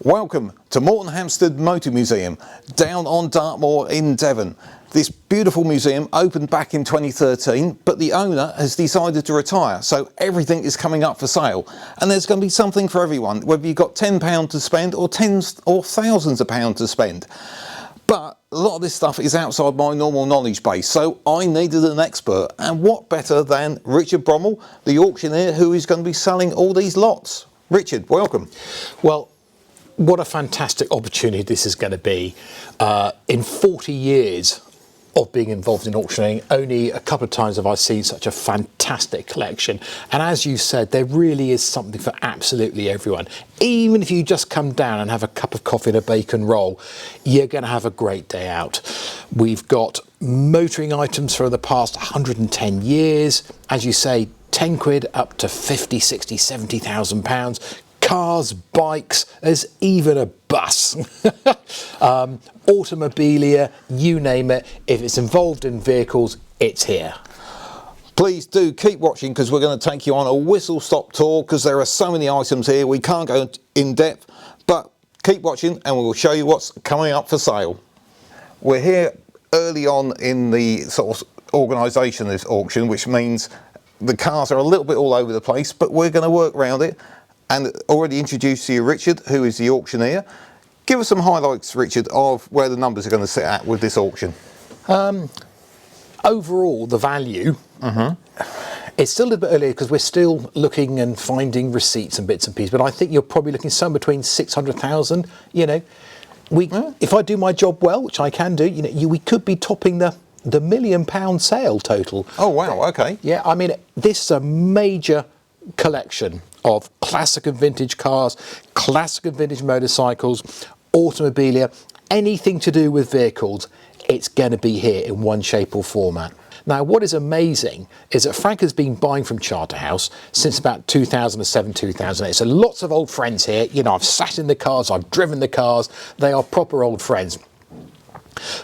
Welcome to Moretonhampstead Motor Museum, down on Dartmoor in Devon. This beautiful museum opened back in 2013, but the owner has decided to retire, so everything is coming up for sale. And there's going to be something for everyone, whether you've got £10 to spend or tens or thousands of pounds to spend. But a lot of this stuff is outside my normal knowledge base, so I needed an expert. And what better than Richard Bromell, the auctioneer, who is going to be selling all these lots. Richard, welcome. Well, what a fantastic opportunity this is going to be. In 40 years of being involved in auctioning, only a couple of times have I seen such a fantastic collection. And as you said, there really is something for absolutely everyone. Even if you just come down and have a cup of coffee and a bacon roll, you're going to have a great day out. We've got motoring items for the past 110 years. As you say, 10 quid up to 50, 60, 70,000 pounds. Cars, bikes, there's even a bus. Automobilia, you name it. If it's involved in vehicles, it's here. Please do keep watching, because we're going to take you on a whistle-stop tour, because there are so many items here we can't go in depth, but keep watching and we'll show you what's coming up for sale. We're here early on in the sort of organisation of this auction, which means the cars are a little bit all over the place, but we're going to work around it. And already introduced to you Richard, who is the auctioneer. Give us some highlights, Richard, of where the numbers are going to sit at with this auction. Overall, the value, it's still a little bit earlier because we're still looking and finding receipts and bits and pieces, but I think you're probably looking somewhere between 600,000. You know, if I do my job well, which I can do, you know, we could be topping the £1 million sale total. Oh, wow, okay. Yeah, I mean, this is a major collection of classic and vintage cars, classic and vintage motorcycles, automobilia, anything to do with vehicles, it's going to be here in one shape or format. Now, what is amazing is that Frank has been buying from Charterhouse since about 2007, 2008. So lots of old friends here. You know, I've sat in the cars, I've driven the cars. They are proper old friends.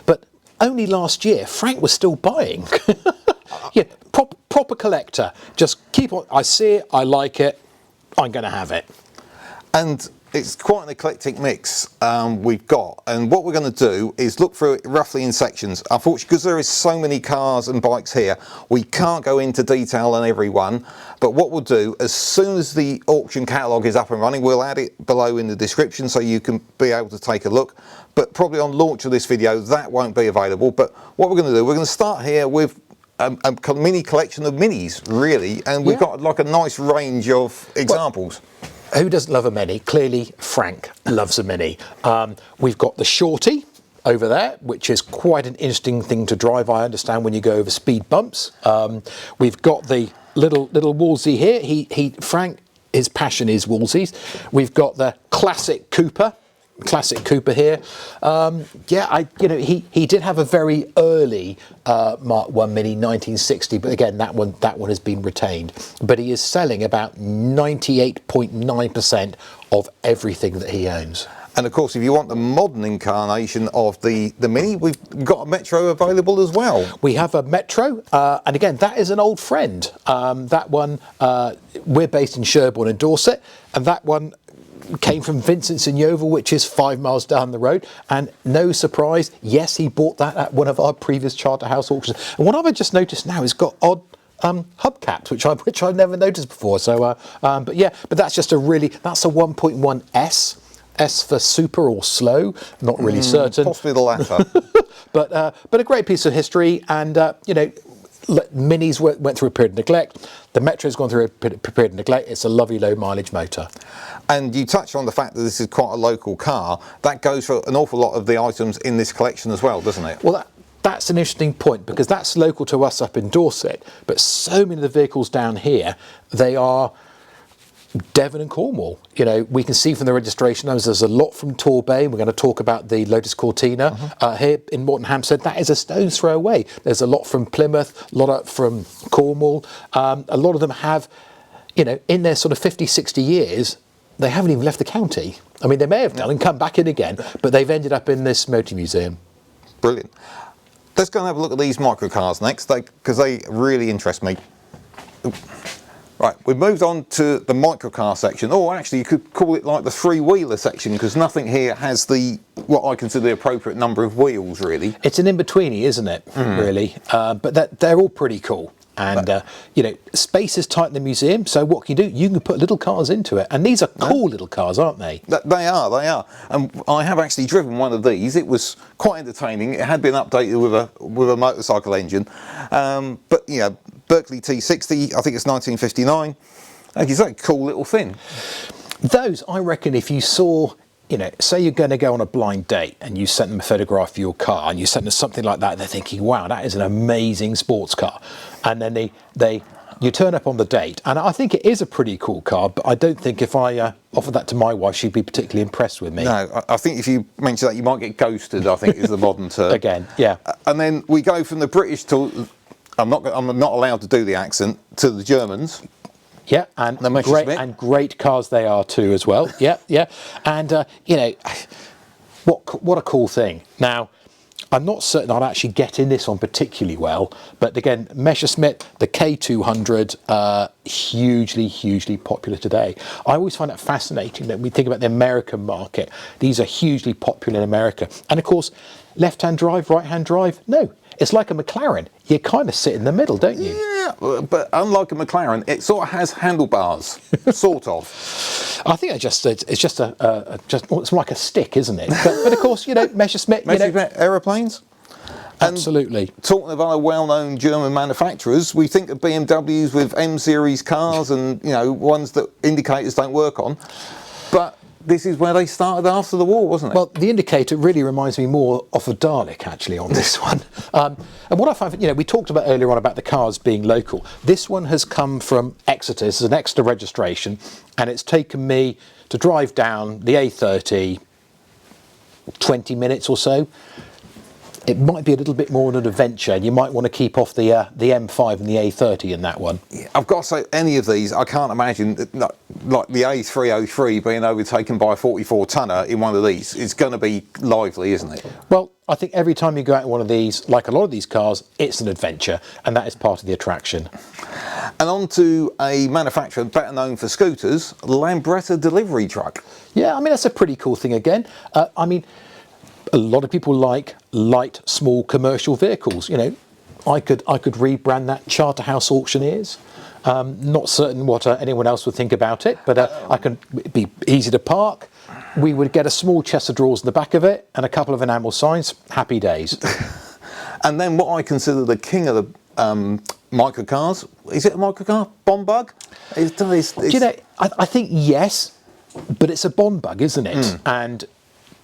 But only last year, Frank was still buying. Yeah, proper collector. Just keep on. I see it, I like it, I'm going to have it. And it's quite an eclectic mix we've got. And what we're going to do is look through it roughly in sections. Unfortunately, because there is so many cars and bikes here, we can't go into detail on every one. But what we'll do, as soon as the auction catalogue is up and running, we'll add it below in the description so you can be able to take a look. But probably on launch of this video, that won't be available. But what we're going to do, we're going to start here with a mini collection of minis, really, and we've got like a nice range of examples. Well, who doesn't love a mini? Clearly Frank loves a mini. We've got the Shorty over there, which is quite an interesting thing to drive, I understand, when you go over speed bumps. We've got the little Wolsey here. Frank, his passion is Wolseys. We've got the classic Cooper here. He did have a very early Mark 1 Mini 1960, but again that one has been retained. But he is selling about 98.9% of everything that he owns. And of course, if you want the modern incarnation of the Mini, we've got a Metro available as well. We have a Metro, and again, that is an old friend. That one, we're based in Sherborne in Dorset, and that one came from Vincent's in Yeovil, which is 5 miles down the road, and no surprise, yes, he bought that at one of our previous Charterhouse auctions. And what I've just noticed now is got odd hubcaps, which I've never noticed before. So, but that's just that's a 1.1 S for super or slow, not really certain. Possibly the latter. but a great piece of history, and Minis went through a period of neglect. The Metro's gone through a period of neglect. It's a lovely low mileage motor. And you touch on the fact that this is quite a local car. That goes for an awful lot of the items in this collection as well, doesn't it? Well, that's an interesting point, because that's local to us up in Dorset, but so many of the vehicles down here, they are Devon and Cornwall. You know, we can see from the registration numbers there's a lot from Torbay. We're going to talk about the Lotus Cortina here in Moretonhampstead. That is a stone's throw away. There's a lot from Plymouth, a lot from Cornwall. A lot of them have, you know, in their sort of 50, 60 years, they haven't even left the county. I mean, they may have done and come back in again, but they've ended up in this motor museum. Brilliant. Let's go and have a look at these microcars next, because they really interest me. Right, we've moved on to the microcar section, or actually you could call it like the three-wheeler section, because nothing here has what I consider the appropriate number of wheels, really. It's an in-betweeny, isn't it, really? But they're all pretty cool. And, you know, space is tight in the museum, so what can you do? You can put little cars into it. And these are cool little cars, aren't they? They are. And I have actually driven one of these. It was quite entertaining. It had been updated with a motorcycle engine. But, you know, Berkeley T60, I think it's 1959. Like you say, cool little thing. Those, I reckon, if you saw, you know, say you're going to go on a blind date and you sent them a photograph of your car and you sent them something like that, they're thinking, wow, that is an amazing sports car. And then you turn up on the date, and I think it is a pretty cool car, but I don't think if I offered that to my wife, she'd be particularly impressed with me. No, I think if you mention that, you might get ghosted, I think is the modern term. Again, yeah. And then we go from the British to, I'm not allowed to do the accent, to the Germans. Yeah, and great cars they are too as well. Yeah. And, you know, what a cool thing. Now, I'm not certain I'd actually get in this one particularly well, but again, Messerschmitt, the K200, hugely popular today. I always find it fascinating that we think about the American market. These are hugely popular in America. And of course, left-hand drive, right-hand drive, no. It's like a McLaren. You kind of sit in the middle, don't you? Yeah, but unlike a McLaren, it sort of has handlebars, sort of. I think it's like a stick, isn't it? But of course, you know, Messerschmitt, aeroplanes. Absolutely. And talking of other well-known German manufacturers, we think of BMWs with M-series cars and, you know, ones that indicators don't work on. But this is where they started after the war, wasn't it? Well, the indicator really reminds me more of a Dalek, actually, on this one. And what I find, you know, we talked about earlier on about the cars being local. This one has come from Exeter. This is an Exeter registration, and it's taken me to drive down the A30 20 minutes or so. It might be a little bit more of an adventure, and you might want to keep off the M5 and the A30 in that one. Yeah, I've got to say, any of these, I can't imagine, like the A303 being overtaken by a 44-tonner in one of these. It's going to be lively, isn't it? Well, I think every time you go out in one of these, like a lot of these cars, it's an adventure, and that is part of the attraction. And on to a manufacturer better known for scooters, Lambretta delivery truck. Yeah, I mean, that's a pretty cool thing again. I mean, a lot of people like light, small commercial vehicles. You know, I could rebrand that Charterhouse Auctioneers. Not certain what anyone else would think about it, but it'd be easy to park. We would get a small chest of drawers in the back of it and a couple of enamel signs. Happy days. And then what I consider the king of the microcars, is it a microcar? Bond bug? Do you know, I think yes, but it's a Bond bug, isn't it? And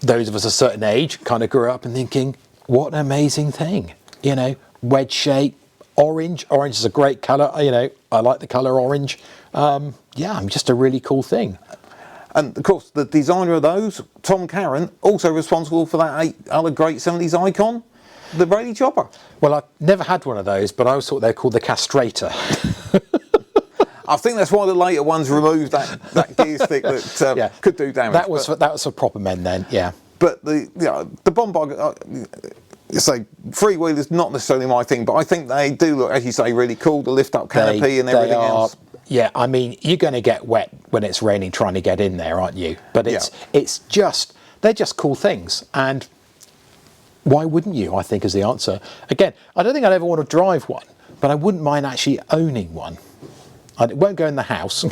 those of us a certain age kind of grew up and thinking, what an amazing thing. You know, wedge shape, orange. Orange is a great colour. You know, I like the colour orange. Yeah, just a really cool thing. And of course, the designer of those, Tom Carron, also responsible for that other great 70s icon, the Brady Chopper. Well, I've never had one of those, but I always thought they were called the Castrator. I think that's why the later ones removed that gear stick that could do damage. That was for proper men then, yeah. But the Bond bug, say freewheelers not necessarily my thing, but I think they do look, as you say, really cool. The lift up canopy and everything else. Yeah, I mean, you're going to get wet when it's raining trying to get in there, aren't you? But they're just cool things, and why wouldn't you? I think is the answer. Again, I don't think I'd ever want to drive one, but I wouldn't mind actually owning one. It won't go in the house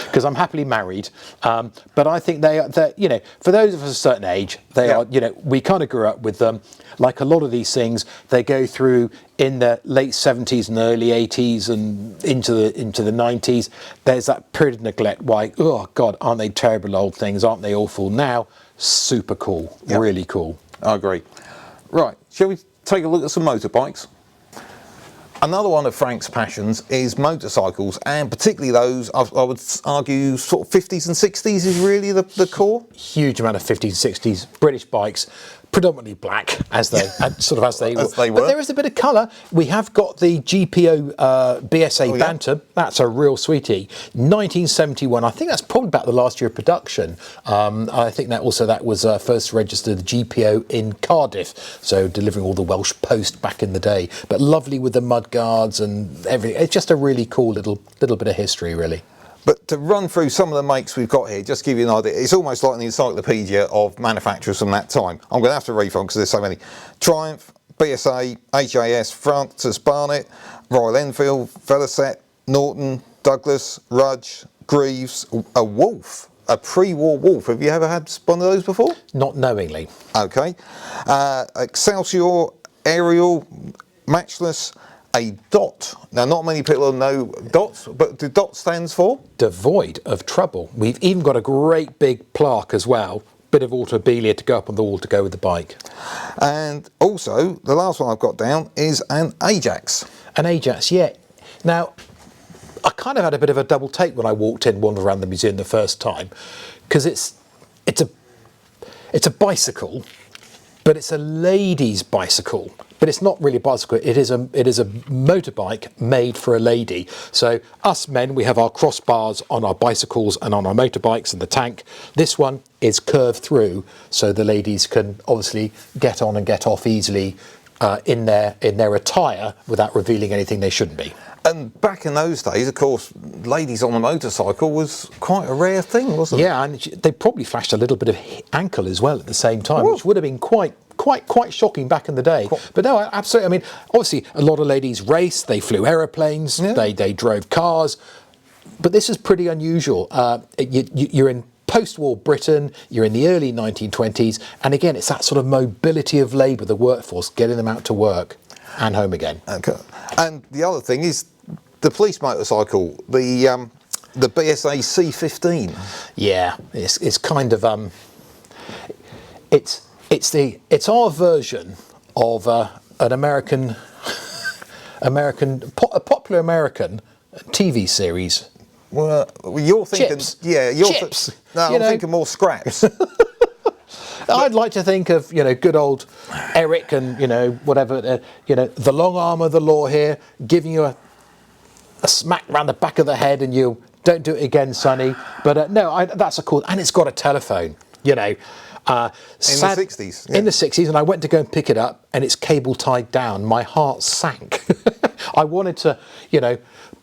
because I'm happily married. But I think they're, you know, for those of us a certain age, they are, you know, we kind of grew up with them. Like a lot of these things, they go through in the late 70s and early 80s and into the 90s. There's that period of neglect. Why, oh God, aren't they terrible old things? Aren't they awful? Now, super cool, really cool. I agree. Right, shall we take a look at some motorbikes? Another one of Frank's passions is motorcycles, and particularly those, I would argue, sort of 50s and 60s is really the core. Huge amount of 50s and 60s British bikes, predominantly black as they were. were. But there is a bit of colour. We have got the GPO BSA Bantam. That's a real sweetie. 1971. I think that's probably about the last year of production. I think that was first registered GPO in Cardiff, so delivering all the Welsh post back in the day. But lovely with the mud guards and everything. It's just a really cool little bit of history, really. But to run through some of the makes we've got here, just to give you an idea, it's almost like an encyclopedia of manufacturers from that time. I'm going to have to read from because there's so many. Triumph, BSA, HAS, Francis Barnett, Royal Enfield, Velocet, Norton, Douglas, Rudge, Greaves, a Wolf, a pre-war Wolf. Have you ever had one of those before? Not knowingly. Okay. Excelsior, Ariel, Matchless, a DOT. Now, not many people know DOT, but the DOT stands for? Devoid of trouble. We've even got a great big plaque as well. Bit of Automobilia to go up on the wall to go with the bike. And also, the last one I've got down is an Ajax. An Ajax, yeah. Now, I kind of had a bit of a double take when I walked in, wandered around the museum the first time, because it's a bicycle, but it's a lady's bicycle. But it's not really a bicycle. It is a motorbike made for a lady. So us men, we have our crossbars on our bicycles and on our motorbikes and the tank. This one is curved through, so the ladies can obviously get on and get off easily in their attire without revealing anything they shouldn't be. And back in those days, of course, ladies on a motorcycle was quite a rare thing, wasn't it? Yeah, and they probably flashed a little bit of ankle as well at the same time, which would have been quite shocking back in the day. But no, absolutely. I mean, obviously, a lot of ladies raced, they flew aeroplanes, they drove cars, but this is pretty unusual. You're in post-war Britain, you're in the early 1920s, and again, it's that sort of mobility of labour, the workforce, getting them out to work and home again. Okay. And the other thing is the police motorcycle, the BSA C15. Yeah, it's kind of it's our version of an a popular American TV series. Well, you're thinking, Chips. yeah, Chips. I'm thinking more Scraps. I'd like to think of, good old Eric and, whatever, the long arm of the law here, giving you a smack round the back of the head and you don't do it again, Sonny. But no, that's a cool, and it's got a telephone, in the 60s. Yeah. In the 60s, and I went to go and pick it up and it's cable tied down. My heart sank. I wanted to,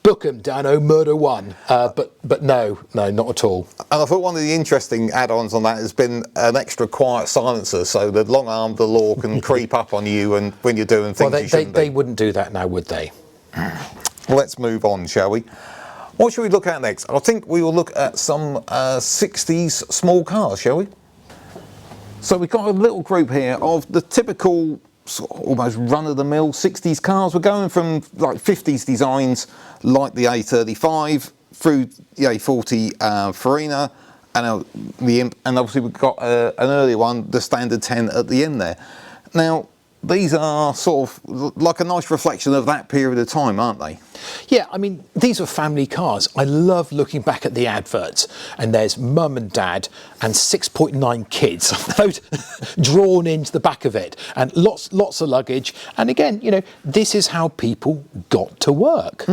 book 'em down, Murder One, but no, not at all. And I thought one of the interesting add-ons on that has been an extra quiet silencer, so the long arm of the law can creep up on you and when you're doing things you shouldn't they do. wouldn't do that now, would they? Well, let's move on, shall we? What should we look at next? I think we will look at some 60s small cars, shall we? So we've got a little group here of the typical sort of almost run-of-the-mill 60s cars. We're going from like 50s designs like the A35 through the A40 Farina and the Imp, and obviously we've got an earlier one, the Standard 10 at the end there. Now, these are sort of like a nice reflection of that period of time, aren't they? Yeah, I mean, these are family cars. I love looking back at the adverts, and there's mum and dad and 6.9 kids drawn into the back of it, and lots of luggage. And again, this is how people got to work.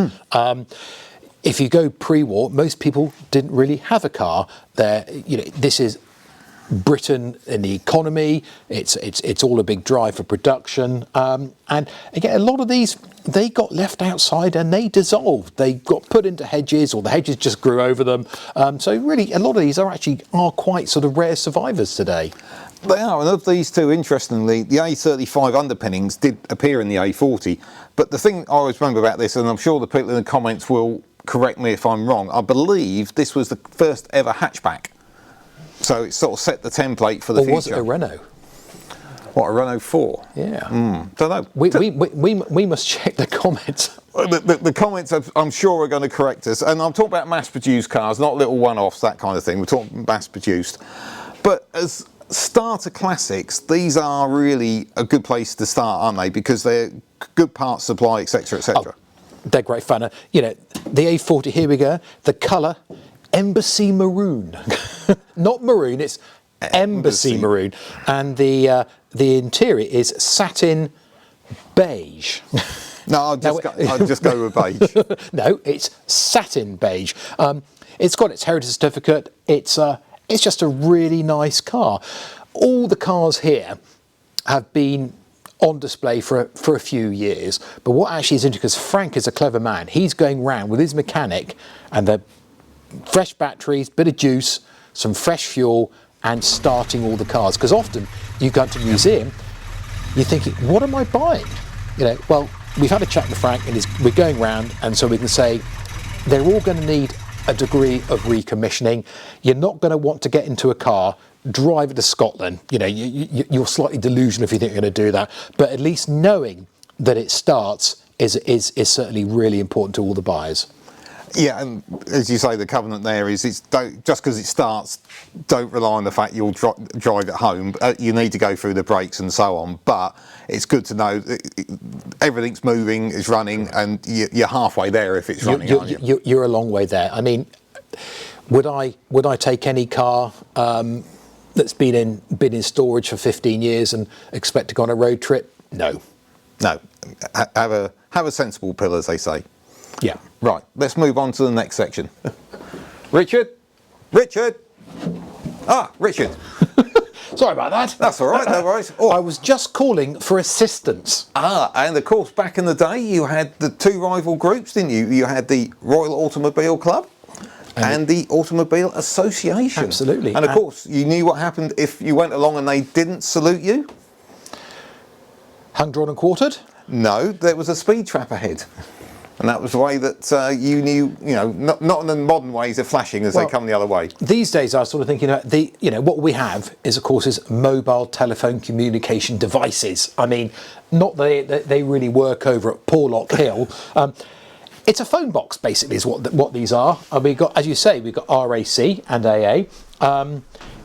If you go pre-war, most people didn't really have a car. This is Britain in the economy. It's all a big drive for production, and again, a lot of these, they got left outside and they dissolved. They got put into hedges, or the hedges just grew over them. So really, a lot of these are quite sort of rare survivors today. They are, and of these two, interestingly, the A35 underpinnings did appear in the A40. But the thing I always remember about this, and I'm sure the people in the comments will correct me if I'm wrong, I believe this was the first ever hatchback. So it sort of set the template for the future. Or was it a Renault? What, a Renault 4? Yeah. Don't know. We must check the comments. The comments, I'm sure, are going to correct us. And I'm talking about mass-produced cars, not little one-offs, that kind of thing. We're talking mass-produced. But as starter classics, these are really a good place to start, aren't they? Because they're good parts supply, etc., etc. Oh, they're great fun. The A40, here we go. The colour, Embassy Maroon. Not maroon, it's embassy maroon, and the interior is satin beige. No, I'll just go with beige. No, it's satin beige. It's got its heritage certificate. It's just a really nice car. All the cars here have been on display for a few years, but what actually is interesting, because Frank is a clever man, he's going round with his mechanic and the fresh batteries, bit of juice, some fresh fuel, and starting all the cars. Because often you go to a museum, you're thinking, what am I buying? Well, we've had a chat with Frank, and we're going round, and so we can say they're all going to need a degree of recommissioning. You're not going to want to get into a car, drive it to Scotland. You're slightly delusional if you think you're going to do that. But at least knowing that it starts is certainly really important to all the buyers. Yeah, and as you say, the covenant there is just because it starts, don't rely on the fact you'll drive it home. You need to go through the brakes and so on, but it's good to know that everything's moving, is running, and you're halfway there if it's running, aren't you? You're a long way there. I mean, would I take any car that's been in storage for 15 years and expect to go on a road trip? No. Have a sensible pill, as they say. Yeah. Right, let's move on to the next section. Richard? Richard! Sorry about that. That's all right, no worries. I was just calling for assistance. And of course, back in the day, you had the two rival groups, didn't you? You had the Royal Automobile Club and the Automobile Association. Absolutely. And of course, you knew what happened if you went along and they didn't salute you? Hung, drawn and quartered? No, there was a speed trap ahead. And that was the way that you knew, not in the modern ways of flashing as they come the other way. These days, I was sort of thinking, what we have is, of course, is mobile telephone communication devices. I mean, not that they really work over at Porlock Hill. It's a phone box, basically, is what these are. And we've got, as you say, we've got RAC and AA.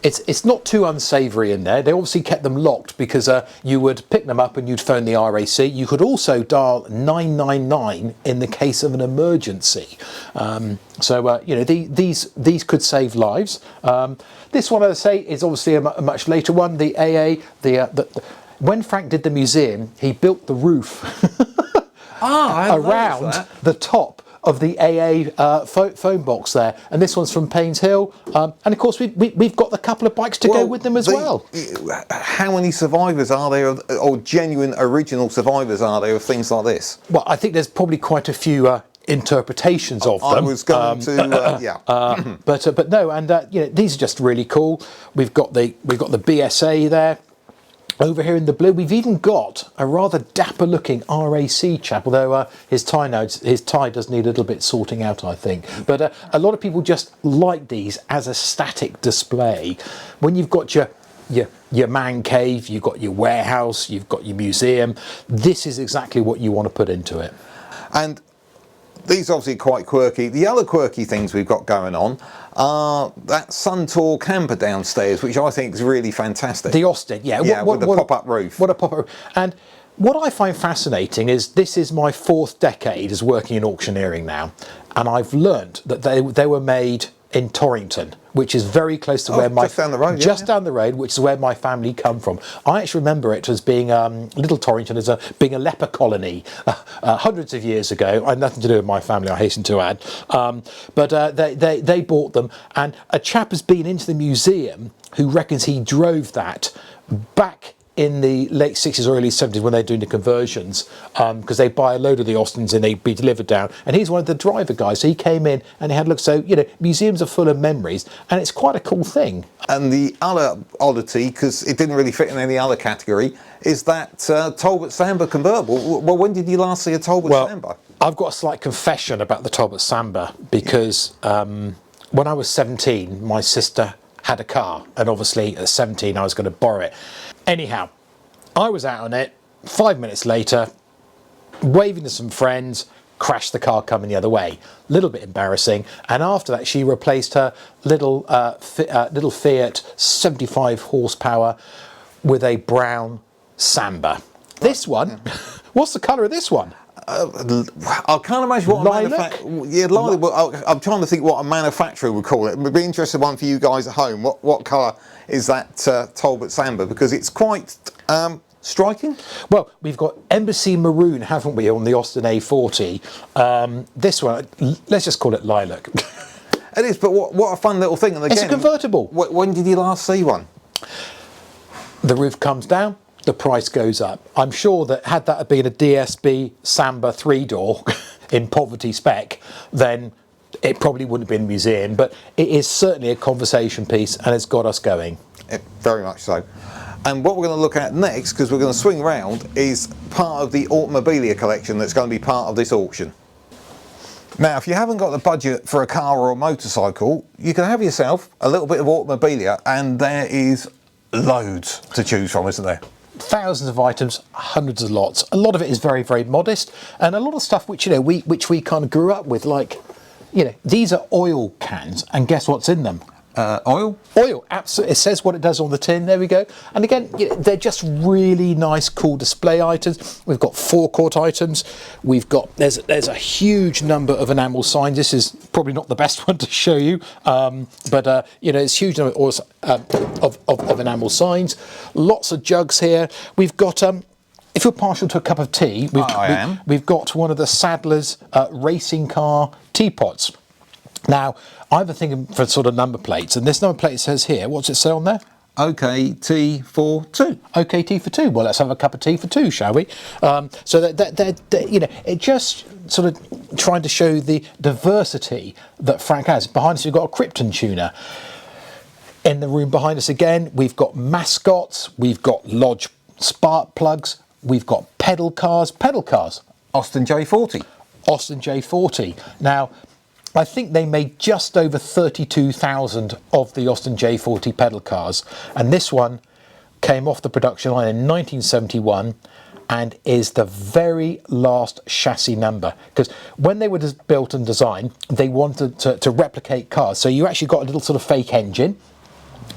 It's not too unsavoury in there. They obviously kept them locked because you would pick them up and you'd phone the RAC. You could also dial 999 in the case of an emergency. These could save lives. This one, as I say, is obviously a much later one. The AA, when Frank did the museum, he built the roof around the top of the AA phone box there, and this one's from Paynes Hill, and of course we've got a couple of bikes to go with them as well. How many survivors are there, or genuine original survivors are there of things like this? Well, I think there's probably quite a few interpretations of them. I was going to, but no, and these are just really cool. We've got the BSA there. Over here in the blue, we've even got a rather dapper-looking RAC chap, although his tie does need a little bit sorting out, I think. But a lot of people just like these as a static display. When you've got your man cave, you've got your warehouse, you've got your museum, this is exactly what you want to put into it. And these are obviously quite quirky. The other quirky things we've got going on are that Suntour camper downstairs, which I think is really fantastic. The Austin, yeah. With the pop-up roof. What a pop-up roof. And what I find fascinating is this is my 4th decade as working in auctioneering now, and I've learnt that they were made in Torrington, which is very close to where just down the road, down the road, which is where my family come from. I actually remember it as being Little Torrington as being a leper colony hundreds of years ago. I had nothing to do with my family, I hasten to add. But they bought them, and a chap has been into the museum who reckons he drove that back in the late 60s or early 70s when they're doing the conversions, because they buy a load of the Austins and they'd be delivered down, and he's one of the driver guys, so he came in and he had a look. So museums are full of memories, and it's quite a cool thing. And the other oddity, because it didn't really fit in any other category, is that Talbot Samba convertible. Well, when did you last see a Talbot Samba? I've got a slight confession about the Talbot Samba, because when I was 17 my sister had a car, and obviously at 17 I was going to borrow it. Anyhow, I was out on it, 5 minutes later, waving to some friends, crashed the car coming the other way. Little bit embarrassing. And after that, she replaced her little Fiat 75 horsepower with a brown Samba. This one, what's the colour of this one? I can't imagine what Lilac? lilac. Well, I'm trying to think what a manufacturer would call it. It would be interesting one for you guys at home. What colour is that Talbot Samba? Because it's quite striking. Well, we've got Embassy Maroon, haven't we, on the Austin A40. This one, let's just call it Lilac. It is, but what a fun little thing. And again, It's a convertible. When did you last see one? The roof comes down, the price goes up. I'm sure that had that been a DSB Samba 3-door in poverty spec, then it probably wouldn't have been a museum, but it is certainly a conversation piece and it's got us going. Very much so. And what we're going to look at next, because we're going to swing round, is part of the Automobilia collection that's going to be part of this auction. Now, if you haven't got the budget for a car or a motorcycle, you can have yourself a little bit of Automobilia, and there is loads to choose from, isn't there? Thousands of items, hundreds of lots. A lot of it is very, very modest, and a lot of stuff which we kind of grew up with, like, these are oil cans, and guess what's in them? Oil? Oil, absolutely. It says what it does on the tin. There we go. And again, they're just really nice, cool display items. We've got forecourt items. We've got there's a huge number of enamel signs. This is probably not the best one to show you, but it's huge number also, of enamel signs. Lots of jugs here. We've got if you're partial to a cup of tea, we've got one of the Sadler's racing car teapots. Now, I've been thinking for sort of number plates, and this number plate says here, what's it say on there? OKT for 2. OKT for 2. Well, let's have a cup of tea for 2, shall we? So it just sort of trying to show the diversity that Frank has. Behind us, we've got a Krypton tuner. In the room behind us again, we've got mascots, we've got Lodge spark plugs, we've got pedal cars. Austin J40. Austin J40. Now, I think they made just over 32,000 of the Austin J40 pedal cars, and this one came off the production line in 1971 and is the very last chassis number, because when they were built and designed, they wanted to replicate cars. So you actually got a little sort of fake engine,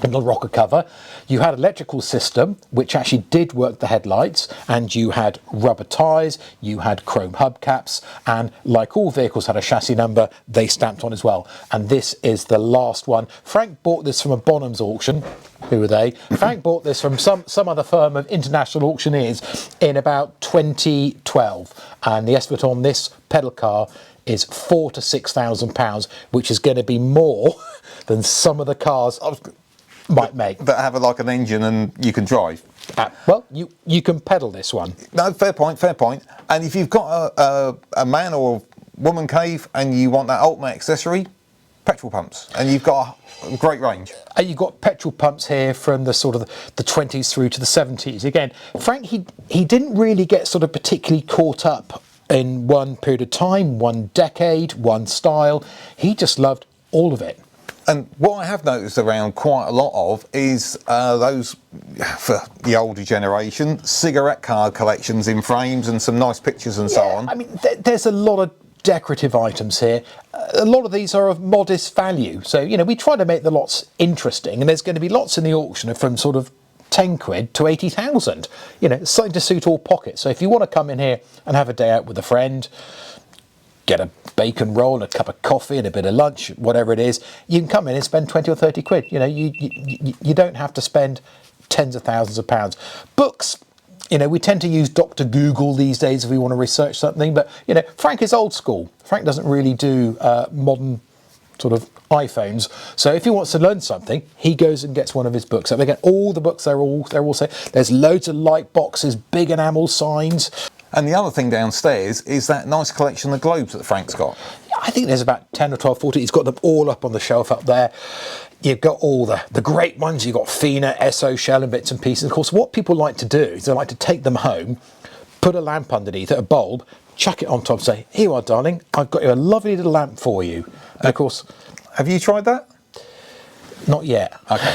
a little rocker cover. You had an electrical system which actually did work the headlights, and you had rubber tyres, you had chrome hubcaps, and like all vehicles had a chassis number, they stamped on as well. And this is the last one. Frank bought this from a Bonham's auction. Who are they? Frank bought this from some other firm of international auctioneers in about 2012, and the estimate on this pedal car is £4,000 to £6,000, which is going to be more than some of the cars might make. That have like an engine and you can drive. Well, you can pedal this one. No, fair point. And if you've got a man or woman cave and you want that ultimate accessory, petrol pumps, and you've got a great range. You've got petrol pumps here from the sort of the 20s through to the 70s. Again, Frank, he didn't really get sort of particularly caught up in one period of time, one decade, one style. He just loved all of it. And what I have noticed around quite a lot of is those, for the older generation, cigarette card collections in frames and some nice pictures and so on. I mean, there's a lot of decorative items here. A lot of these are of modest value. So, we try to make the lots interesting, and there's going to be lots in the auction from sort of 10 quid to 80,000. Something to suit all pockets. So if you want to come in here and have a day out with a friend, get a bacon roll and a cup of coffee and a bit of lunch, whatever it is, you can come in and spend 20 or 30 quid. You don't have to spend tens of thousands of pounds. Books, we tend to use Dr. Google these days if we want to research something, but Frank is old school. Frank doesn't really do modern sort of iPhones. So if he wants to learn something, he goes and gets one of his books. And again, all the books, they're all say there's loads of light boxes, big enamel signs. And the other thing downstairs is that nice collection of globes that Frank's got. I think there's about 10 or 12, 14. He's got them all up on the shelf up there. You've got all the great ones. You've got Fina, SO Shell and bits and pieces. Of course, what people like to do is they like to take them home, put a lamp underneath it, a bulb, chuck it on top and say, here you are, darling, I've got you a lovely little lamp for you. And of course... Have you tried that? Not yet. Okay.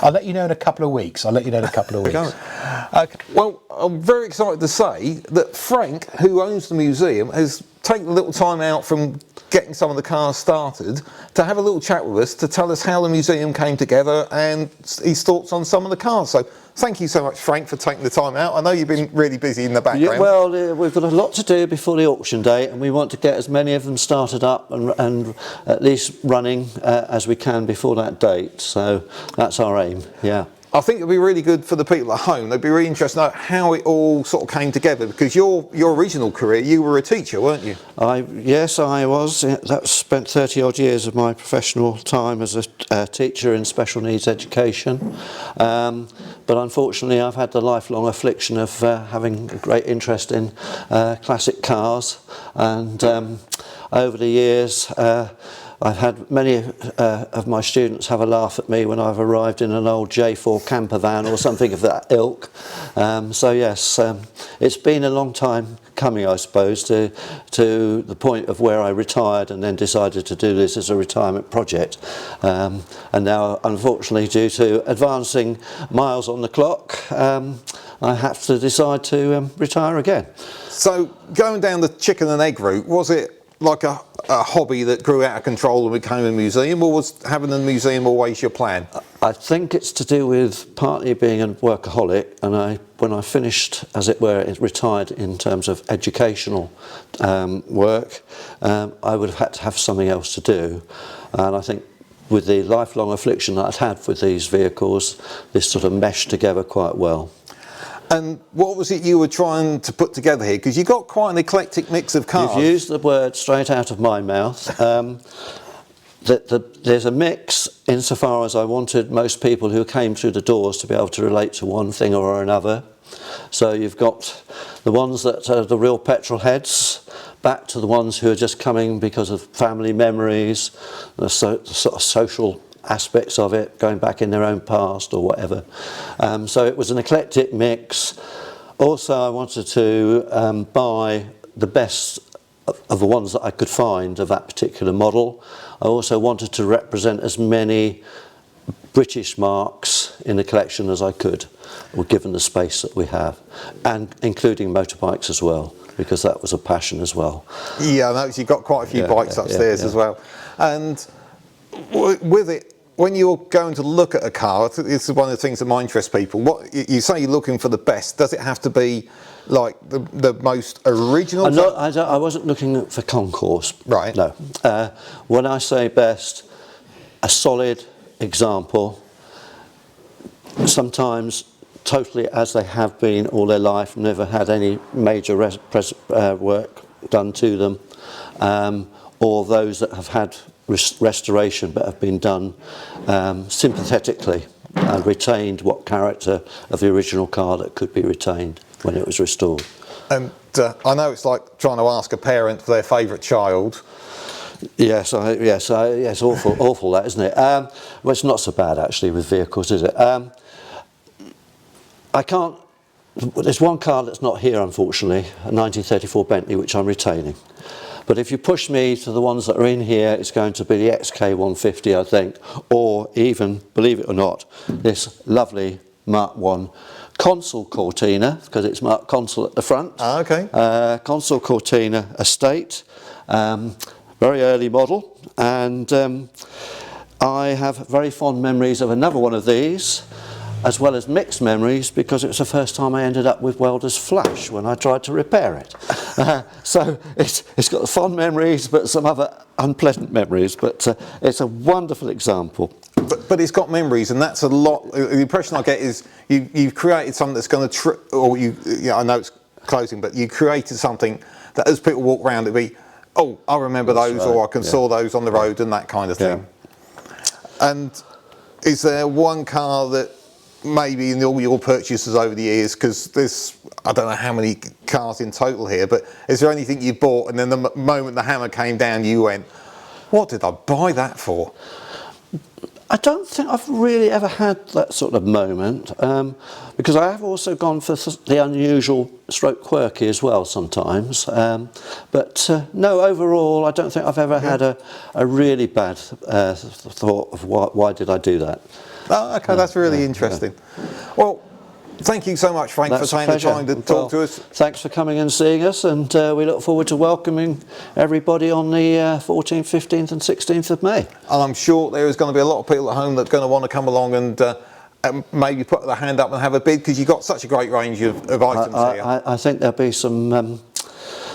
I'll let you know in a couple of weeks. Okay. Well, I'm very excited to say that Frank, who owns the museum, has take a little time out from getting some of the cars started to have a little chat with us to tell us how the museum came together and his thoughts on some of the cars. So thank you so much, Frank, for taking the time out. I know you've been really busy in the background. Yeah, well, we've got a lot to do before the auction date, and we want to get as many of them started up and at least running as we can before that date. So that's our aim, yeah. I think it'll be really good for the people at home. They'd be really interested to know how it all sort of came together, because your original career, you were a teacher, weren't you? Yes, I was. That spent 30 odd years of my professional time as a teacher in special needs education. But unfortunately, I've had the lifelong affliction of having a great interest in classic cars, and over the years I've had many of my students have a laugh at me when I've arrived in an old J4 camper van or something of that ilk. So yes, it's been a long time coming, I suppose, to the point of where I retired and then decided to do this as a retirement project. And now, unfortunately, due to advancing miles on the clock, I have to decide to retire again. So going down the chicken and egg route, was it like a hobby that grew out of control and became a museum, or was having a museum always your plan? I think it's to do with partly being a workaholic, and when I finished, as it were, retired in terms of educational work, I would have had to have something else to do, and I think with the lifelong affliction that I'd had with these vehicles, this sort of meshed together quite well. And what was it you were trying to put together here? Because you've got quite an eclectic mix of cars. You've used the word straight out of my mouth. There's a mix insofar as I wanted most people who came through the doors to be able to relate to one thing or another. So you've got the ones that are the real petrol heads, back to the ones who are just coming because of family memories, the sort of social aspects of it, going back in their own past or whatever. So it was an eclectic mix. Also, I wanted to buy the best of the ones that I could find of that particular model. I also wanted to represent as many British marques in the collection as I could, given the space that we have, and including motorbikes as well, because that was a passion as well. Yeah, I noticed you've got quite a few bikes upstairs as well. And with it, when you're going to look at a car, this is one of the things that might interest people. What you say, you're looking for the best. Does it have to be like the most original? I wasn't looking for concourse. Right. No. When I say best, a solid example, sometimes totally as they have been all their life, never had any major work done to them, or those that have had restoration but have been done sympathetically and retained what character of the original car that could be retained when it was restored. And I know it's like trying to ask a parent for their favourite child. Yes, awful that, isn't it? Well, it's not so bad actually with vehicles, is it? There's one car that's not here, unfortunately, a 1934 Bentley, which I'm retaining. But if you push me to the ones that are in here, it's going to be the XK150, I think, or even, believe it or not, this lovely Mark 1 Consul Cortina, because it's marked Consul at the front. Ah, okay. Consul Cortina Estate, very early model, and I have very fond memories of another one of these, as well as mixed memories, because it was the first time I ended up with welder's flash when I tried to repair it. So it's got fond memories, but some other unpleasant memories, but it's a wonderful example. But it's got memories, and that's a lot. The impression I get is you've created something that's going to, I know it's closing, but you created something that as people walk around, it'll be, oh, I remember those, right, or I can saw those on the road and that kind of thing. Yeah. And is there one car that maybe in all your purchases over the years, because there's, I don't know how many cars in total here, but is there anything you bought and then the moment the hammer came down you went, what did I buy that for? I don't think I've really ever had that sort of moment, because I have also gone for the unusual stroke quirky as well sometimes, but no, overall I don't think I've ever had a really bad thought of why did I do that. Oh, okay, that's really interesting. Well, Thank you so much, Frank, That's for a taking the pleasure. time to talk to us. Thanks for coming and seeing us, and we look forward to welcoming everybody on the 14th, 15th and 16th of May. I'm sure there is going to be a lot of people at home that are going to want to come along and maybe put their hand up and have a bid, because you've got such a great range of items here. I think there'll be some...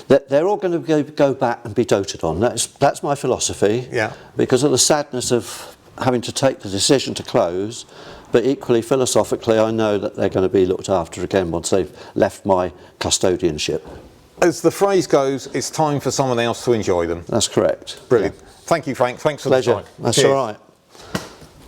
they're all going to go back and be doted on. That's my philosophy. Yeah. Because of the sadness of having to take the decision to close, but equally philosophically, I know that they're going to be looked after again once they've left my custodianship. As the phrase goes, it's time for someone else to enjoy them. That's correct. Brilliant. Yeah. Thank you, Frank. Thanks for Pleasure. the time. That's Cheers. all right.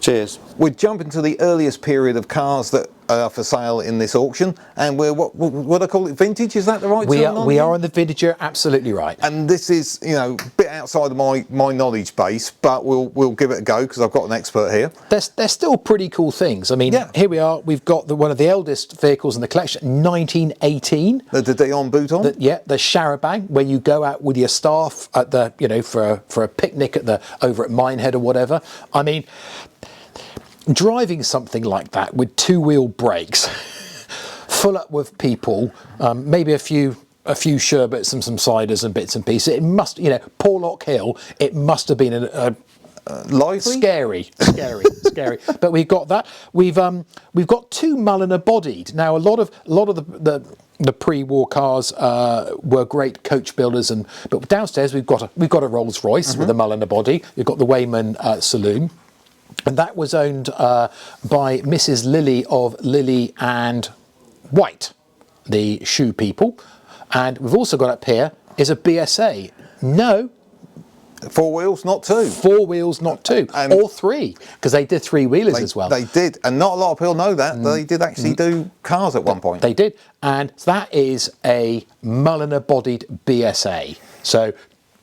Cheers. We're jumping to the earliest period of cars that are for sale in this auction, and we're what do I call it? Vintage? Is that the right term? We are on the vintage. You're absolutely right. And this is, you know, a bit outside of my knowledge base, but we'll give it a go because I've got an expert here. They're still pretty cool things. I mean, Yeah. Here we are. We've got one of the eldest vehicles in the collection, 1918. The Dion Bouton. The Charabang, where you go out with your staff at the, for a picnic over at Minehead or whatever. I mean, driving something like that with two-wheel brakes, full up with people, maybe a few sherbets and some ciders and bits and pieces. It must, Porlock Hill. It must have been lively, scary. But we've got that. We've got two Mulliner bodied. Now a lot of the pre-war cars were great coach builders, but downstairs we've got a Rolls Royce with a Mulliner body. We've got the Wayman Saloon. And that was owned by Mrs. Lilly of Lilly and White, the shoe people. And we've also got up here is a BSA. No. 4 wheels, not 2. 4 wheels, not 2. Or 3, because they did 3-wheelers as well. They did. And not a lot of people know that. They did actually do cars at one point. They did. And that is a Mulliner-bodied BSA. So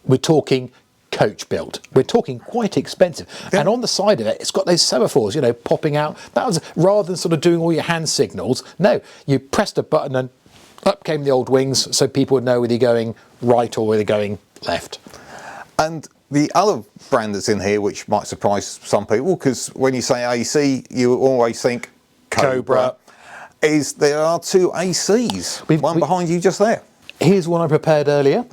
we're talking coach built. We're talking quite expensive. Yeah. And on the side of it, it's got those semaphores, popping out. That was, rather than sort of doing all your hand signals, no, you pressed a button and up came the old wings, so people would know whether you're going right or whether you're going left. And the other brand that's in here, which might surprise some people, because when you say AC, you always think Cobra. Is there are 2 ACs, one behind you just there. Here's one I prepared earlier.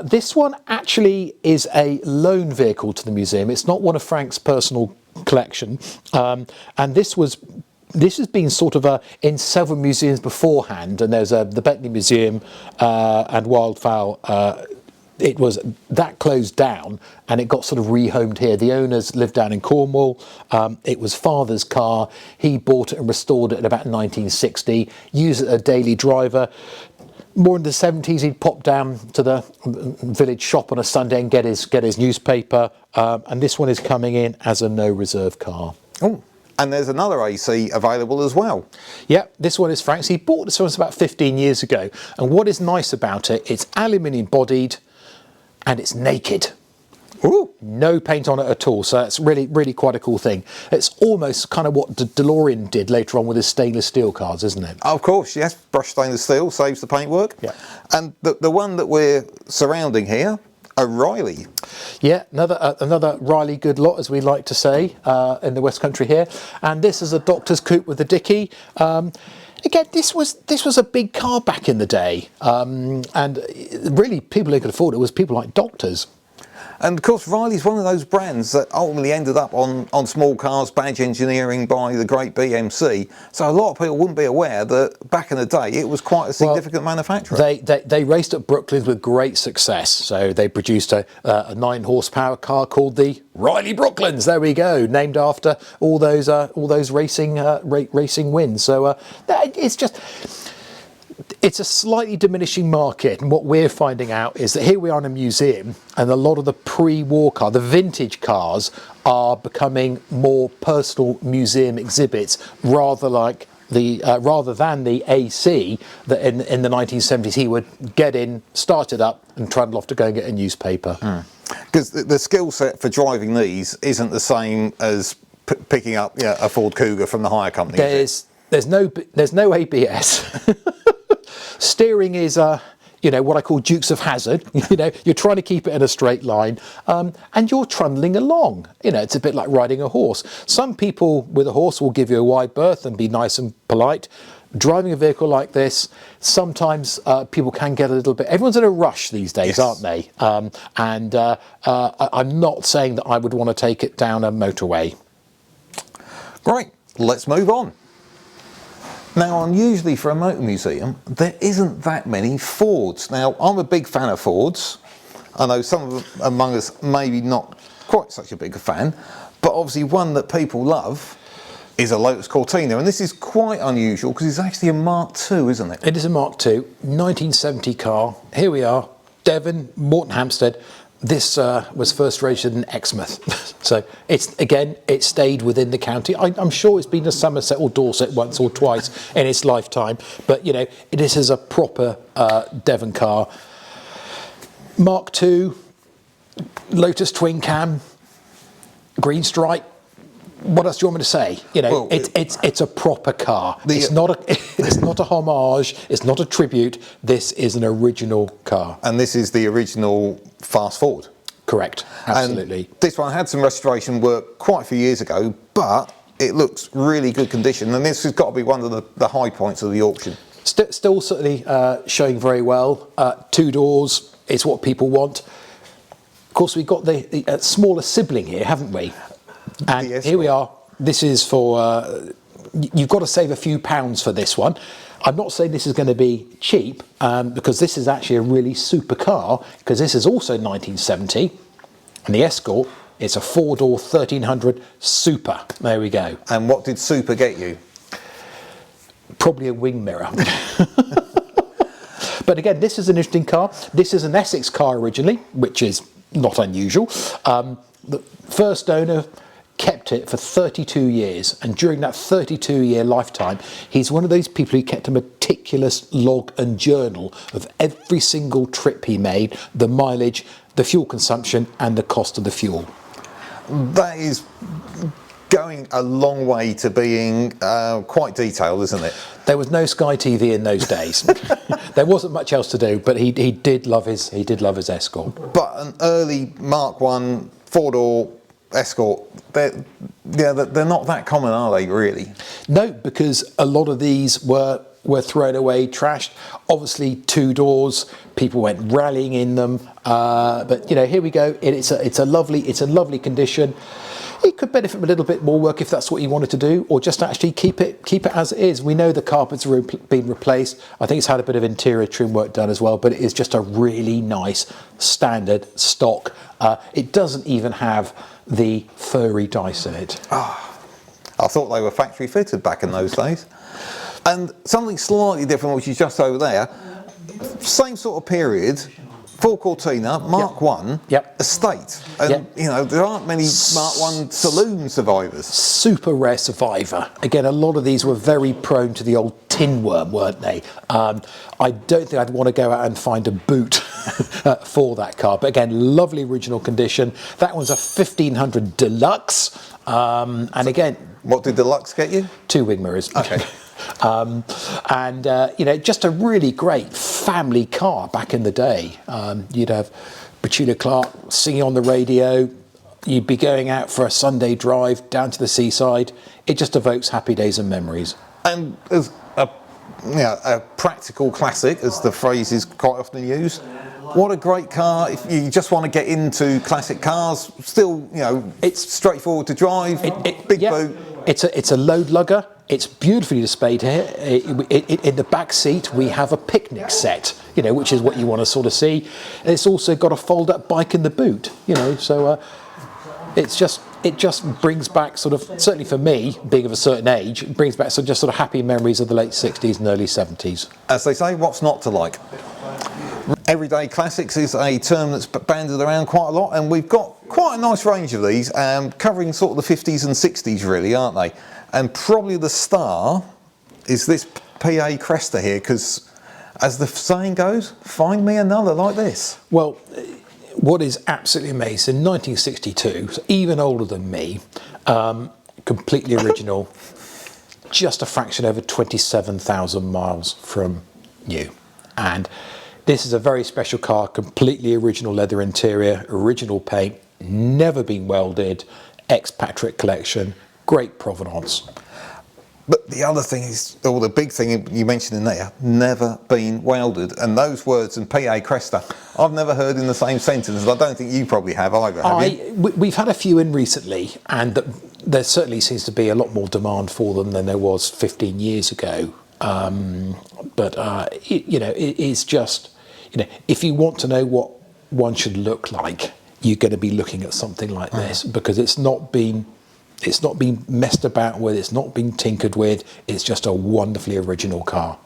This one actually is a loan vehicle to the museum. It's not one of Frank's personal collection. And this has been sort of in several museums beforehand. And there's the Bentley Museum and Wildfowl. That closed down and it got sort of rehomed here. The owners lived down in Cornwall. It was father's car. He bought it and restored it in about 1960. Used it as a daily driver. More in the 70s, he'd pop down to the village shop on a Sunday and get his newspaper. And this one is coming in as a no reserve car. Oh, and there's another AC available as well. Yeah, this one is Frank's. He bought this one about 15 years ago. And what is nice about it, it's aluminium bodied and it's naked. Ooh. No paint on it at all, so that's really, really quite a cool thing. It's almost kind of what the DeLorean did later on with his stainless steel cars, isn't it? Of course, yes. Brushed stainless steel saves the paintwork. Yeah. And the one that we're surrounding here, a Riley. Yeah, another Riley good lot, as we like to say, in the West Country here. And this is a doctor's coupe with the dicky. Again, this was a big car back in the day, and really people who could afford it was people like doctors. And of course, Riley's one of those brands that ultimately ended up on small cars, badge engineering by the great BMC. So a lot of people wouldn't be aware that back in the day it was quite a significant manufacturer. They raced at Brooklands with great success. So they produced a 9 horsepower car called the Riley Brooklands. There we go, named after all those racing wins. So it's just. It's a slightly diminishing market, and what we're finding out is that here we are in a museum and a lot of the pre-war cars, the vintage cars, are becoming more personal museum exhibits rather than the AC that in the 1970s he would get in, start it up and trundle off to go and get a newspaper. Because the skill set for driving these isn't the same as picking up a Ford Cougar from the hire company. There's no ABS. Steering is you know, what I call Dukes of Hazzard. You know, you're trying to keep it in a straight line, and you're trundling along. You know, it's a bit like riding a horse. Some people with a horse will give you a wide berth and be nice and polite. Driving a vehicle like this, sometimes people can get a little bit... Everyone's in a rush these days, aren't they? I'm not saying that I would want to take it down a motorway. Right, let's move on. Now, unusually for a motor museum, there isn't that many Fords. Now, I'm a big fan of Fords. I know some of them among us maybe not quite such a big fan, but obviously one that people love is a Lotus Cortina, and this is quite unusual because it's actually a Mark II, isn't it? It is a Mark II, 1970 car. Here we are, Devon, Moretonhampstead. This was first registered in Exmouth. So it stayed within the county. I'm sure it's been to Somerset or Dorset once or twice in its lifetime, but you know, this is a proper Devon car. Mark II, Lotus twin cam, green stripe. What else do you want me to say? You know, well, it's a proper car. It's not a homage. It's not a tribute. This is an original car. And this is the original Fast Forward. Correct. Absolutely. And this one had some restoration work quite a few years ago, but it looks really good condition. And this has got to be one of the high points of the auction. Still certainly showing very well. 2 doors is what people want. Of course, we've got the smaller sibling here, haven't we? And here we are. This is for, you've got to save a few pounds for this one. I'm not saying this is going to be cheap, because this is actually a really super car, because this is also 1970. And the Escort, it's a 4-door 1300 Super. There we go. And what did Super get you? Probably a wing mirror. But again, this is an interesting car. This is an Essex car originally, which is not unusual. The first owner kept it for 32 years, and during that 32-year lifetime, he's one of those people who kept a meticulous log and journal of every single trip he made, the mileage, the fuel consumption, and the cost of the fuel. That is going a long way to being quite detailed, isn't it? There was no Sky TV in those days. There wasn't much else to do, but he did love his Escort. But an early Mark I 4-door Escort, they're not that common, are they, really? No, because a lot of these were thrown away, trashed. Obviously, 2 doors, people went rallying in them. But you know, here we go. It's a lovely condition. It could benefit from a little bit more work if that's what you wanted to do, or just actually keep it as it is. We know the carpets are being replaced. I think it's had a bit of interior trim work done as well, but it is just a really nice standard stock. It doesn't even have the furry dice in it. I thought they were factory fitted back in those days. And something slightly different, which is just over there, same sort of period, Ford Cortina, Mark I, estate. And you know, there aren't many Mark I saloon survivors. Super rare survivor. Again, a lot of these were very prone to the old tin worm, weren't they? I don't think I'd want to go out and find a boot for that car. But again, lovely original condition. That one's a 1500 Deluxe. And again... What did Deluxe get you? 2 wing mirrors. Okay. You know, just a really great family car back in the day. You'd have Petula Clark singing on the radio. You'd be going out for a Sunday drive down to the seaside. It just evokes happy days and memories. And as a practical classic, as the phrase is quite often used, what a great car if you just want to get into classic cars. Still, you know, it's straightforward to drive, big boot. It's a load lugger. It's beautifully displayed here. In the back seat, we have a picnic set, you know, which is what you want to sort of see. And it's also got a fold-up bike in the boot, you know. So it just brings back sort of, certainly for me, being of a certain age, it brings back sort of happy memories of the late 60s and early 70s. As they say, what's not to like? Everyday classics is a term that's bandied around quite a lot, and we've got quite a nice range of these, covering sort of the 50s and 60s really, aren't they? And probably the star is this PA Cresta here, because as the saying goes, find me another like this. Well, what is absolutely amazing, in 1962, so even older than me, completely original, just a fraction over 27,000 miles from new. And This is a very special car, completely original leather interior, original paint, never been welded, ex-Patrick collection, great provenance. But the other thing is, or the big thing you mentioned in there, never been welded. And those words and PA Cresta, I've never heard in the same sentence, and I don't think you probably have either, have you? We've had a few in recently, and there certainly seems to be a lot more demand for them than there was 15 years ago. It is just, if you want to know what one should look like, you're going to be looking at something like this, because it's not been messed about with, it's not been tinkered with, it's just a wonderfully original car.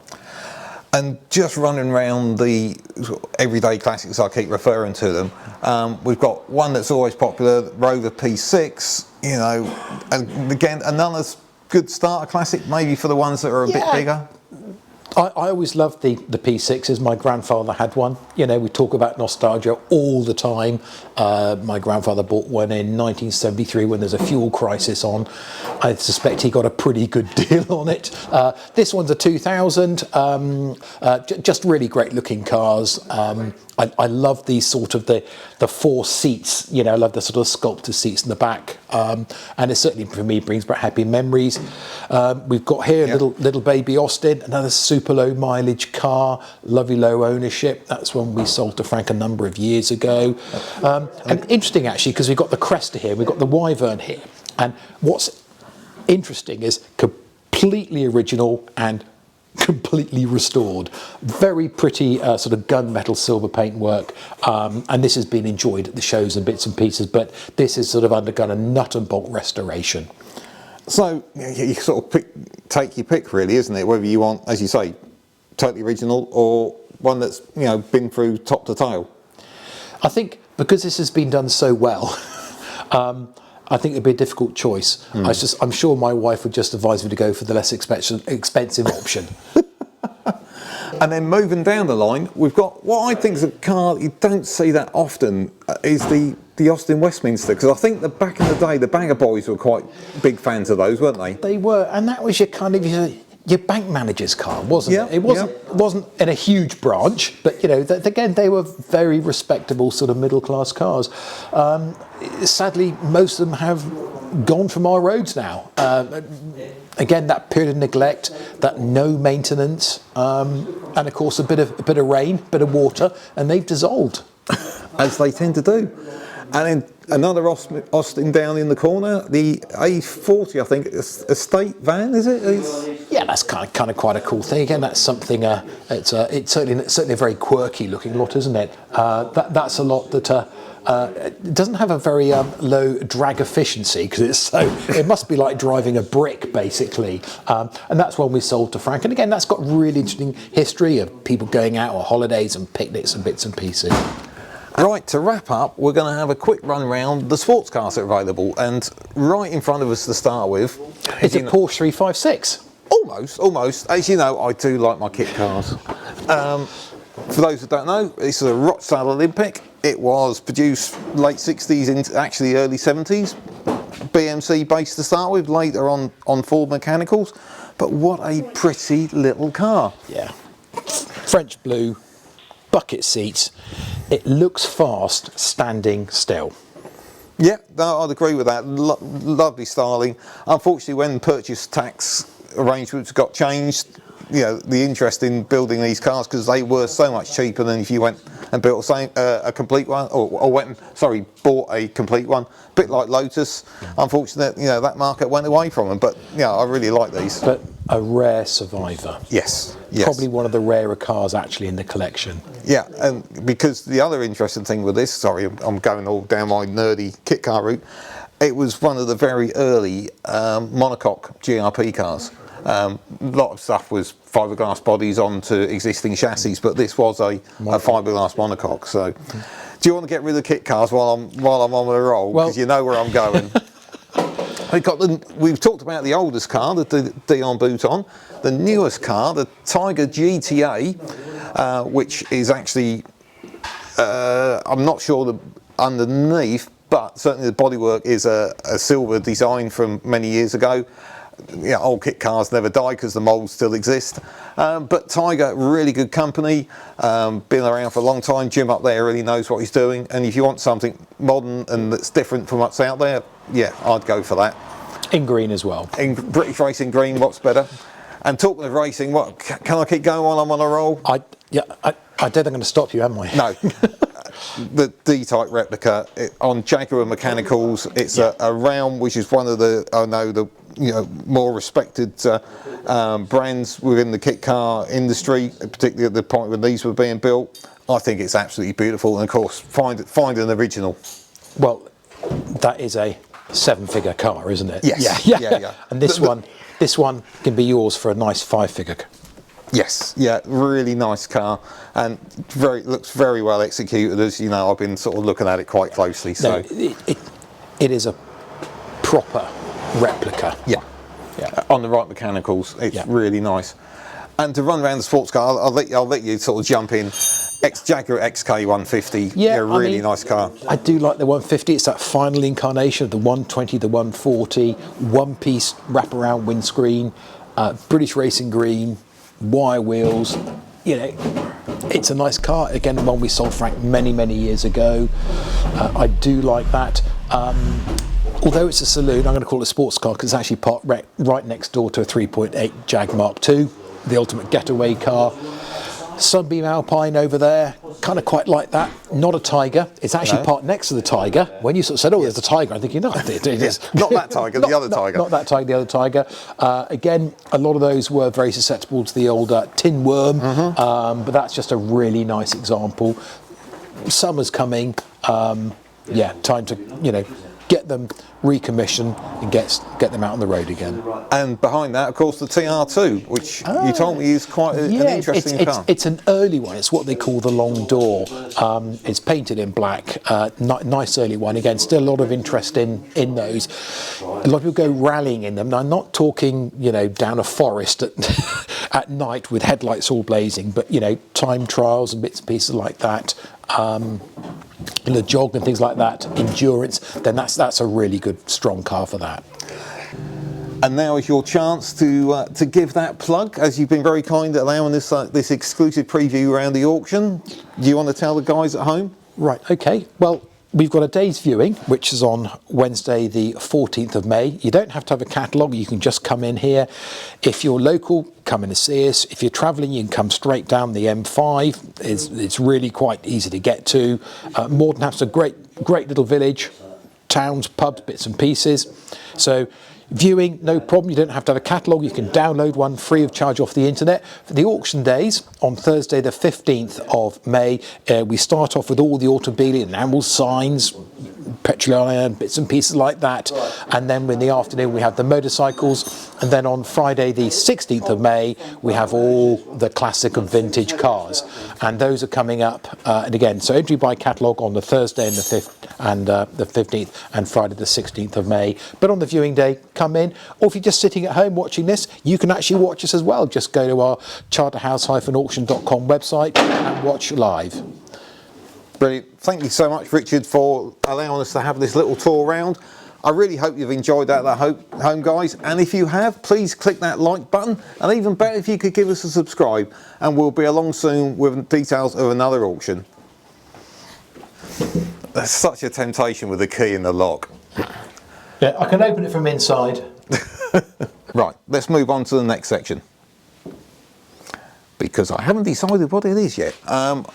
And just running around the everyday classics, I keep referring to them, we've got one that's always popular, Rover P6, and again, another good starter classic, maybe for the ones that are a bit bigger. I always loved the P6s. My grandfather had one. We talk about nostalgia all the time. My grandfather bought one in 1973 when there's a fuel crisis on. I suspect he got a pretty good deal on it. This one's a 2000. Just really great looking cars. I love these sort of the four seats. I love the sort of sculpted seats in the back. And it certainly for me brings back happy memories. We've got here little baby Austin, another super low mileage car, lovely low ownership. That's one we sold to Frank a number of years ago. And interesting actually, because we've got the Cresta here, we've got the Wyvern here. And what's interesting is completely original and completely restored. Very pretty sort of gunmetal silver paint work, and this has been enjoyed at the shows and bits and pieces, but this has sort of undergone a nut and bolt restoration. So you sort of take your pick really, isn't it? Whether you want, as you say, totally original or one that's been through top to tail. I think because this has been done so well, I think it'd be a difficult choice. I'm sure my wife would just advise me to go for the less expensive option. And then moving down the line, we've got what I think is a car you don't see that often, is the Austin Westminster, because I think that back in the day the Bagger Boys were quite big fans of those, weren't they? They were, and that was your kind of your bank manager's car, wasn't it? It wasn't in a huge branch, but again they were very respectable sort of middle class cars. Sadly, most of them have gone from our roads now. Again, that period of neglect, that no maintenance, and of course a bit of rain, bit of water, and they've dissolved, as they tend to do. And then another Austin down in the corner, the A40, I think, estate van, is it? Yeah, that's kind of quite a cool thing. Again, that's something. It's certainly a very quirky looking lot, isn't it? That's a lot that. It doesn't have a very low drag efficiency because it must be like driving a brick basically, and that's one we sold to Frank. And again, that's got really interesting history of people going out on holidays and picnics and bits and pieces. Right, to wrap up, we're going to have a quick run around the sports cars that are available, and right in front of us to start with, it's a Porsche 356. Almost. As you know, I do like my kit cars. For those who don't know, this is a Rochdale Olympic. It was produced late 60s into actually early 70s. BMC based to start with, later on Ford mechanicals. But what a pretty little car. Yeah. French blue, bucket seats. It looks fast standing still. Yeah, no, I'd agree with that. Lovely styling. Unfortunately, when purchase tax arrangements got changed, the interest in building these cars, because they were so much cheaper than if you went and built a complete one, or bought a complete one. A bit like Lotus. Unfortunately, that market went away from them. But I really like these. But a rare survivor. Yes. Probably one of the rarer cars actually in the collection. Yeah, and because the other interesting thing with this, sorry, I'm going all down my nerdy kit car route. It was one of the very early monocoque GRP cars. A lot of stuff was fiberglass bodies onto existing chassis, but this was a fiberglass monocoque. So, do you want to get rid of the kit cars while I'm on the roll? Because you know where I'm going. We've talked about the oldest car, the Dion Bouton. The newest car, the Tiger GTA, which is actually, I'm not sure the underneath, but certainly the bodywork is a silver design from many years ago. old kit cars never die because the moulds still exist. But Tiger, really good company, been around for a long time. Jim up there really knows what he's doing, and if you want something modern and that's different from what's out there, yeah, I'd go for that. In green as well. In British Racing Green, what's better? And talking of racing, what can I keep going on? I'm on a roll. I don't think I'm going to stop you, am I? No. The D-type replica on Jaguar Mechanicals. It's a round, which is one of the more respected brands within the kit car industry, particularly at the point when these were being built. I think it's absolutely beautiful, and of course, find an original. Well, that is a 7-figure car, isn't it? Yes. Yeah. And this one can be yours for a nice 5-figure. Yes, yeah, really nice car, and looks very well executed. As you know, I've been sort of looking at it quite closely. So no, it is a proper replica. Yeah. On the right mechanicals, it's really nice. And to run around the sports car, I'll let you sort of jump in. Jaguar XK 150, really nice car. I do like the 150. It's that final incarnation of the 120, the 140, one-piece wraparound windscreen, British Racing Green, wire wheels. It's a nice car. Again, the one we sold Frank many years ago. I do like that. Although it's a saloon, I'm going to call it a sports car because it's actually parked right next door to a 3.8 Jag Mark II, the ultimate getaway car. Sunbeam Alpine over there, kind of quite like that. Not a Tiger. It's actually parked next to the Tiger. When you sort of said, "Oh, there's a Tiger," I'm thinking, no, it is. Not that Tiger, the other Tiger. Not that Tiger, the other Tiger. Again, a lot of those were very susceptible to the old tin worm, but that's just a really nice example. Summer's coming. Time to get them recommissioned and get them out on the road again. And behind that, of course, the TR2, which you told me is quite an interesting car. It's an early one. It's what they call the long door. It's painted in black. Nice early one. Again, still a lot of interest in those. A lot of people go rallying in them. Now, I'm not talking, down a forest at night with headlights all blazing, but, time trials and bits and pieces like that. The jog and things like that, endurance, then that's a really good strong car for that. And now is your chance to give that plug, as you've been very kind at allowing this exclusive preview around the auction. Do you want to tell the guys at home? Right, okay. Well, we've got a day's viewing, which is on Wednesday the 14th of May. You don't have to have a catalogue, you can just come in here. If you're local, come in and see us. If you're travelling, you can come straight down the M5. It's really quite easy to get to. Moretonhampstead, a great little village, towns, pubs, bits and pieces. So viewing, no problem. You don't have to have a catalogue. You can download one free of charge off the internet. For the auction days, on Thursday the 15th of May, we start off with all the Automobilia enamel signs, petrol iron, bits and pieces like that. And then in the afternoon, we have the motorcycles. And then on Friday the 16th of May, we have all the classic and vintage cars. And those are coming up. And again, so entry by catalogue on the Thursday and the 5th and the 15th and Friday the 16th of May. But on the viewing day, come in. Or if you're just sitting at home watching this, you can actually watch us as well. Just go to our charterhouse-auction.com website and watch live. Brilliant. Thank you so much, Richard, for allowing us to have this little tour around. I really hope you've enjoyed that at home, guys. And if you have, please click that like button. And even better, if you could give us a subscribe. And we'll be along soon with details of another auction. There's such a temptation with the key in the lock. Yeah, I can open it from inside. Right, let's move on to the next section. Because I haven't decided what it is yet.